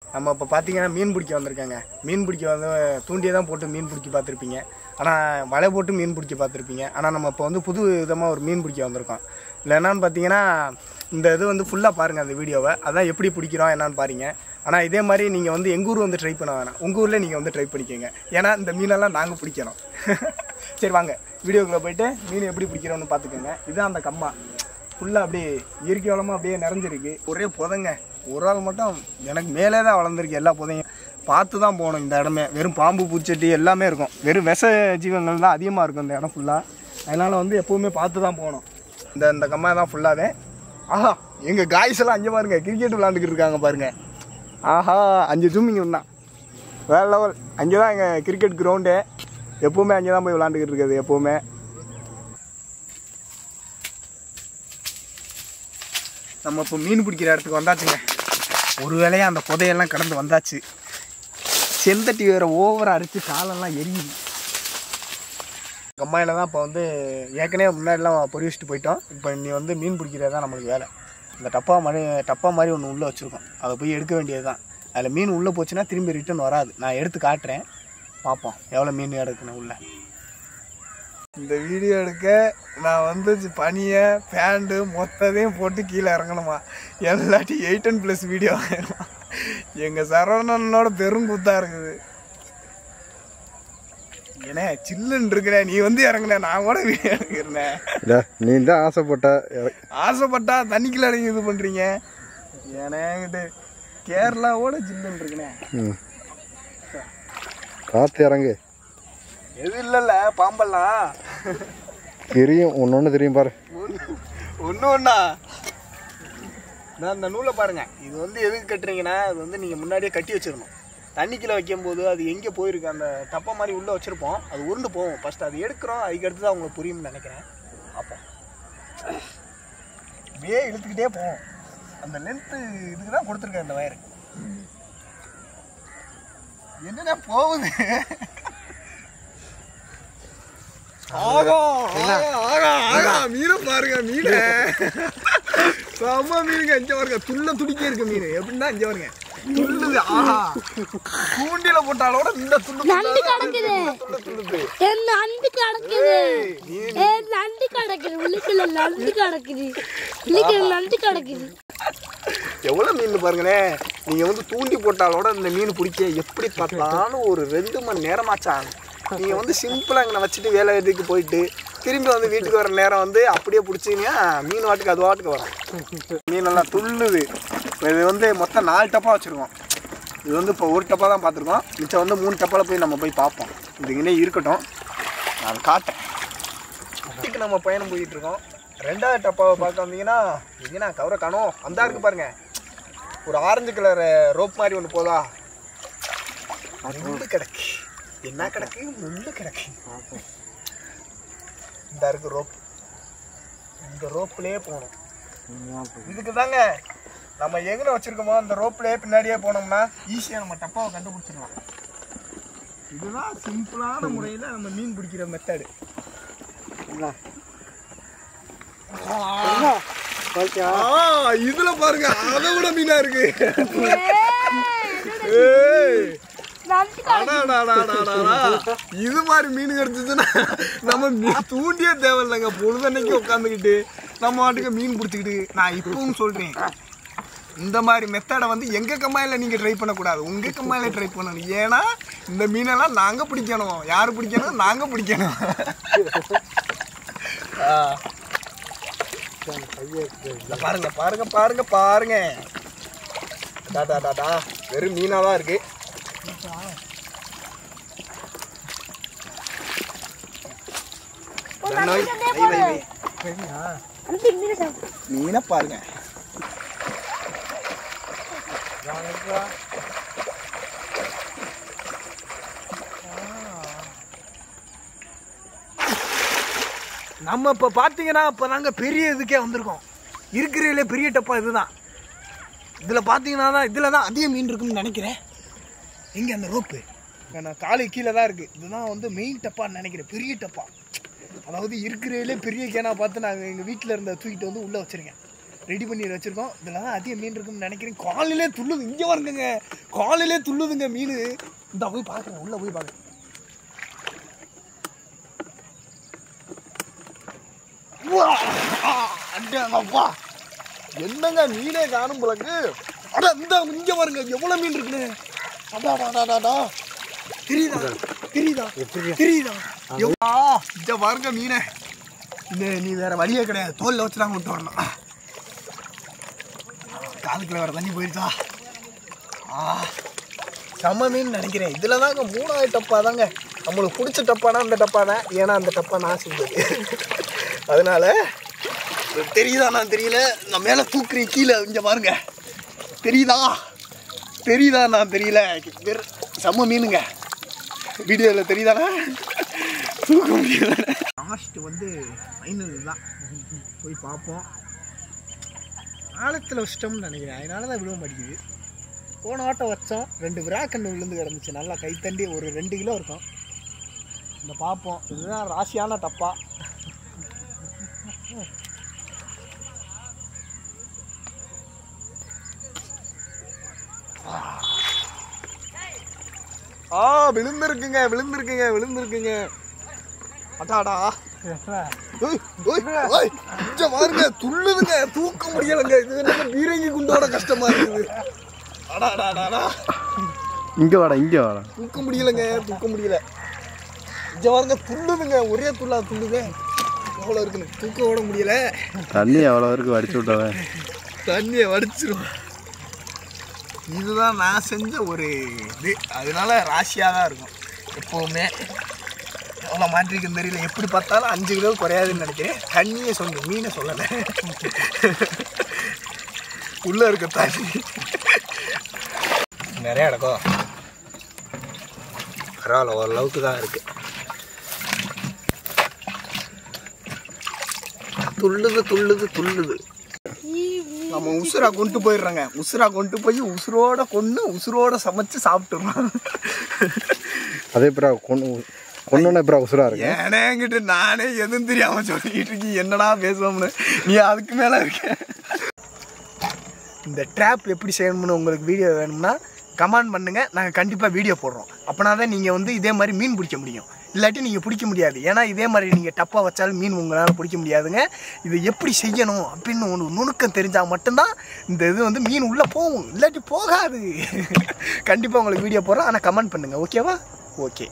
நம்ம இப்போ பார்த்தீங்கன்னா மீன் பிடிக்க வந்திருக்காங்க. மீன் பிடிக்க வந்து தூண்டியை தான் போட்டு மீன் பிடிக்க பார்த்துருப்பீங்க. ஆனால் வலை போட்டு மீன் பிடிக்க பார்த்துருப்பீங்க. ஆனால் நம்ம இப்போ வந்து புது விதமாக ஒரு மீன் பிடிக்க வந்திருக்கோம். இல்லை என்னன்னு பார்த்தீங்கன்னா இந்த இது வந்து ஃபுல்லாக பாருங்கள் அந்த வீடியோவை. அதான் எப்படி பிடிக்கிறோம் என்னான்னு பாருங்க. ஆனால் இதே மாதிரி நீங்கள் வந்து எங்கள் ஊர் வந்து ட்ரை பண்ண வேணாம், உங்கள் ஊரில் நீங்கள் வந்து ட்ரை பண்ணிக்கோங்க. ஏன்னா இந்த மீனெல்லாம் நாங்கள் பிடிக்கிறோம். சரி வாங்க வீடியோக்குள்ளே போய்ட்டு மீன் எப்படி பிடிக்கிறோன்னு பார்த்துக்கோங்க. இதுதான் அந்த கம்மா ஃபுல்லாக அப்படியே இயற்கை வளமாக அப்படியே நிறைஞ்சிருக்கு. ஒரே புதங்க ஒரு ஆள் மட்டும் எனக்கு மேலே தான் வளர்ந்துருக்கு. எல்லா புதையும் பார்த்து தான் போகணும். இந்த இடமே வெறும் பாம்பு பூச்சட்டி எல்லாமே இருக்கும். வெறும் விஷ ஜீவங்கள் தான் அதிகமாக இருக்கும் இந்த இடம் ஃபுல்லாக. அதனால் வந்து எப்போவுமே பார்த்து தான் போகணும். இந்த கம்மா தான் ஃபுல்லாகவே. ஆஹா எங்கள் காய்ஸ் எல்லாம் அங்கே பாருங்கள் கிரிக்கெட் விளாண்டுக்கிட்டு இருக்காங்க பாருங்கள். ஆஹா 5 ஜூமிங் தான் வேறு லெவல். அங்கே தான் எங்கள் கிரிக்கெட் கிரவுண்டு. எப்போவுமே அங்கே தான் போய் விளாண்டுக்கிட்டு இருக்குது எப்போவுமே. நம்ம இப்போ மீன் பிடிக்கிற இடத்துக்கு வந்தாச்சுங்க. ஒரு வேளையாக அந்த புதையெல்லாம் கடந்து வந்தாச்சு. செந்தட்டி வேறு ஓவராக அரிச்சு காலெல்லாம் எரியுது. கம்மாயில் தான் இப்போ வந்து ஏற்கனவே முன்னாடிலாம் பொறி வச்சுட்டு போயிட்டோம். இப்போ நீ வந்து மீன் பிடிக்கிறது தான் நம்மளுக்கு வேலை. இந்த டப்பா மாதிரி ஒன்று உள்ளே வச்சுருக்கோம். அதை போய் எடுக்க வேண்டியது தான். அதில் மீன் உள்ளே போச்சுன்னா திரும்பி ரிட்டர்ன் வராது. நான் எடுத்து காட்டுறேன், பார்ப்போம் எவ்வளோ மீன் எடுக்கணும் உள்ளே. இந்த வீடியோ எடுக்க நான் வந்து பனியை பேண்டு மொத்தத்தையும் போட்டு கீழே இறங்கணுமா, எல்லாட்டி 18+ வீடியோ ஆகிடுமா. எங்கள் சரவணனோட பெருங்குத்தாக இருக்குது. ஏன்னா சில்லுன்னு இருக்கிறேன், நீ வந்து இறங்குன நான் கூட வீடியோ எடுக்கிறேன். நீ தான் ஆசைப்பட்டா தண்ணிக்குள்ள இறங்கி இது பண்ணுறீங்க. ஏன்னாங்கிட்டு கேரளாவோட சில்லுன்னு இருக்குண்ணே. பார்த்து இறங்கு. எது இல்லைல்ல பாம்பெல்லாம் தெரியும், ஒன்று தெரியும் பாரு. ஒன்றா நான் இந்த நூலை பாருங்க. இது வந்து எதுக்கு கட்டுறீங்கன்னா அது வந்து நீங்கள் முன்னாடியே கட்டி வச்சிடணும். தண்ணிக்குள்ளே வைக்கும்போது அது எங்கே போயிருக்கு அந்த டப்பா மாதிரி உள்ளே வச்சுருப்போம், அது உருண்டு போகும். ஃபஸ்ட்டு அது எடுக்கிறோம், அதுக்கடுத்து தான் உங்களுக்கு புரியும்னு நினைக்கிறேன். அப்போ அப்படியே இழுத்துக்கிட்டே போவோம். அந்த லென்த்து இதுக்கு தான் கொடுத்துருக்கேன் இந்த வயரு. என்னென்ன போகுது. மீனை பாருங்க, மீன் செம்ம மீனுங்க. இங்க பாருங்க துள்ள துடிக்க இருக்கு மீன். எப்படின்னா இங்க பாருங்க துள்ளுது. ஆஹா தூண்டில போட்டாலோட இந்த துள்ளு நண்டு கிடக்குது. என்ன நண்டு கிடக்குது, நண்டு கிடக்குது உள்ளுக்குள்ள, நண்டு கிடக்குது உள்ளுக்குள்ள, நண்டு கிடக்குது. எவ்வளோ மீன் பாருங்கண்ணே. நீங்க வந்து தூண்டி போட்டாலோட இந்த மீன் பிடிக்க எப்படி பார்த்தாலும் ஒரு 2 மணி நேரமாச்சாங்க. நீங்கள் வந்து சிம்பிளாக இங்கே வச்சுட்டு வேலை இதுக்கு போயிட்டு திரும்பி வந்து வீட்டுக்கு வர நேரம் வந்து அப்படியே பிடிச்சிங்கன்னா மீன் வாட்டுக்கு அது வாட்டுக்கு வரும். மீனெல்லாம் துள்ளுது. இது வந்து மொத்தம் 4 டப்பா வச்சுருக்கோம். இது வந்து இப்போ 1 டப்பா தான் பார்த்துருக்கோம். மிச்சம் வந்து 3 டப்பாவில் போய் நம்ம போய் பார்ப்போம். இதுக்குன்னே இருக்கட்டும், நான் காட்டேன். வீட்டுக்கு நம்ம பயணம் போயிட்டுருக்கோம். 2வது டப்பாவை பார்க்க வந்தீங்கன்னா எங்கன்னா கவரை காணும். அந்த இருக்குது பாருங்கள், ஒரு ஆரஞ்சு கலர் ரோப் மாதிரி ஒன்று போதா, அது கிடக்கு. என்ன கிடக்கு, முள்ளு கிடக்கு. இந்த இருக்கு ரோப். இந்த ரோப்லேயே போகணும். இதுக்கு தாங்க நம்ம எங்கே வச்சுருக்கோமோ அந்த ரோப்லேயே பின்னாடியே போனோம்னா ஈஸியாக நம்ம டப்பாவை கண்டுபிடிச்சிடலாம். இதுதான் சிம்பிளான முறையில் நம்ம மீன் பிடிக்கிற மெத்தடு. இதுல பாருங்க அதை விட மீனா இருக்கு. இது மாதிரி மீன் கிடைச்சிச்சுன்னா நம்ம தூண்டியே தேவையில்லைங்க. பொழுதன்னைக்கு உட்காந்துக்கிட்டு நம்ம வாட்டுக்கு மீன் பிடிச்சிக்கிட்டு. நான் இப்பவும் சொல்றேன், இந்த மாதிரி மெத்தடை வந்து எங்க கம்மாயில நீங்க ட்ரை பண்ணக்கூடாது, உங்க கம்மாயில ட்ரை பண்ணணும். ஏன்னா இந்த மீனெல்லாம் நாங்க பிடிக்கணும். யாரு பிடிக்கணும்? நாங்க பிடிக்கணும். பாருங்க பாருங்க பாருங்க பாருங்க. டாடா வெறும் மீனாதான் இருக்கு. மீனை பாருங்க. நம்ம இப்ப பாத்தீங்கன்னா இப்ப நாங்க பெரிய இதுக்கே வந்திருக்கோம். இருக்கிறதுல பெரிய டப்பா இதுதான். இதுல பாத்தீங்கன்னா தான் இதுல தான் அதிக மீன் இருக்குன்னு நினைக்கிறேன். எங்க அந்த ரோப்பு நான் காலு கீழே தான் இருக்கு. இதுதான் வந்து மெயின் டப்பான்னு நினைக்கிறேன், பெரிய டப்பா. அதாவது இருக்கிறதுலே பெரிய கேனா பார்த்து நாங்கள் எங்கள் வீட்டில் இருந்த தூக்கிட்டு வந்து உள்ளே வச்சுருக்கேன். ரெடி பண்ணி வச்சுருக்கோம். இதில் தான் அதிக மீன் இருக்குன்னு நினைக்கிறேன். காலையிலே துள்ளுது, இங்கே வருங்க, காலையிலே துள்ளுதுங்க மீன். இந்த போய் பார்க்குறேன், உள்ளே போய் பார்க்குறேன். அடப்பா, என்னங்க மீனே காணும் போலக்கு. அட இந்த இங்கே வருங்க, எவ்வளோ மீன் இருக்குன்னு. அடாடாடாடா, தெரியுதா தெரியுதா தெரியுதா? இங்கே பாருங்க மீனை. நீ வேற வழியே கிடையாது, தோலில் வச்சு தான் கொண்டு வரணும். காதுக்குள்ள வேற தண்ணி போயிருச்சா? செம்ம மீன் நினைக்கிறேன். இதில் தாங்க 3வது டப்பா தாங்க. நம்மளுக்கு பிடிச்ச டப்பானா அந்த டப்பா தான். ஏன்னா அந்த டப்பா நான் செஞ்சது. அதனால தெரியுதா நான் தெரியல. நான் மேலே தூக்குறேன், கீழே இங்கே பாருங்க. தெரியுதா தெரியுதா நான் தெரியல. செம்ம மீனுங்க. வீடியோவில் தெரியுதானே? தூக்க முடியல. லாஸ்ட்டு வந்து ஃபைனல் தான். போய் பார்ப்போம். ஆழத்தில் வச்சிட்டோம்னு நினைக்கிறேன், அதனால தான் விட மாட்டேங்குது. போன ஆட்டம் வச்சோம், 2 விராக்கண்ணு விழுந்து கிடந்துச்சு. நல்லா கைத்தண்டி ஒரு 2 கிலோ இருக்கும். இந்த பார்ப்போம். இதுதான் ராசியான டப்பா. விழுந்துருக்குங்க விழுந்துருக்குங்க விழுந்துருக்குங்க. அட்டாடா பாருங்க, துள்ளுதுங்க, தூக்க முடியலைங்க. இது என்ன பீரங்கி குண்டோட கஷ்டமா இருக்குது. அடாடாடா, இங்கே வாடா இங்கே வாடா. தூக்க முடியலைங்க, தூக்க முடியல. இங்கே பாருங்க, துள்ளுதுங்க, ஒரே துள்ளா துள்ளுது. எவ்வளோ இருக்குன்னு தூக்க ஓட முடியல. தண்ணி எவ்வளோ இருக்கு வடிச்சு விட்டவன். தண்ணியை வடிச்சிரும். இதுதான் நான் செஞ்ச ஒரு இது. அதனால ராசியாக தான் இருக்கும் எப்போவுமே. எவ்வளோ மாற்றிருக்குன்னு தெரியல. எப்படி பார்த்தாலும் 5 கிலோ குறையாதுன்னு நினைக்கிறேன். தண்ணியை சொன்ன, மீனை சொல்லலை. உள்ளே இருக்க தண்ணி நிறையா இடக்கும். பரவாயில்ல, ஓரளவுக்கு தான் இருக்கு. துள்ளுது துள்ளுது துள்ளுது. நம்ம உசுரா கொண்டு போயிடுறோங்க. உசுரா கொண்டு போய் உசுரோட கொண்டு உசுரோட சமைச்சு சாப்பிட்டுறோம். அதே பிறா கொண்டு பிறா உசுரா இருக்கு. ஏனேங்கிட்டு நானே எதுவும் தெரியாம சொல்லிட்டு இருக்கீங்க. என்னடா பேசுவோம்னு நீ அதுக்கு மேல இருக்க. இந்த ட்ராப் எப்படி செய்யணும்னு உங்களுக்கு வீடியோ வேணும்னா கமெண்ட் பண்ணுங்க. நாங்கள் கண்டிப்பாக வீடியோ போடுறோம். அப்போனா தான் நீங்கள் வந்து இதே மாதிரி மீன் பிடிக்க முடியும். இல்லாட்டி நீங்கள் பிடிக்க முடியாது. ஏன்னா இதே மாதிரி நீங்கள் டப்பா வச்சாலும் மீன் உங்களால் பிடிக்க முடியாதுங்க. இது எப்படி செய்யணும் அப்படின்னு ஒன்று நுணுக்கம் தெரிஞ்சால் மட்டும்தான் இந்த இது வந்து மீன் உள்ளே போகும், இல்லாட்டி போகாது. கண்டிப்பாக உங்களுக்கு வீடியோ போடுறோம். ஆனால் கமெண்ட் பண்ணுங்கள், ஓகேவா? ஓகே.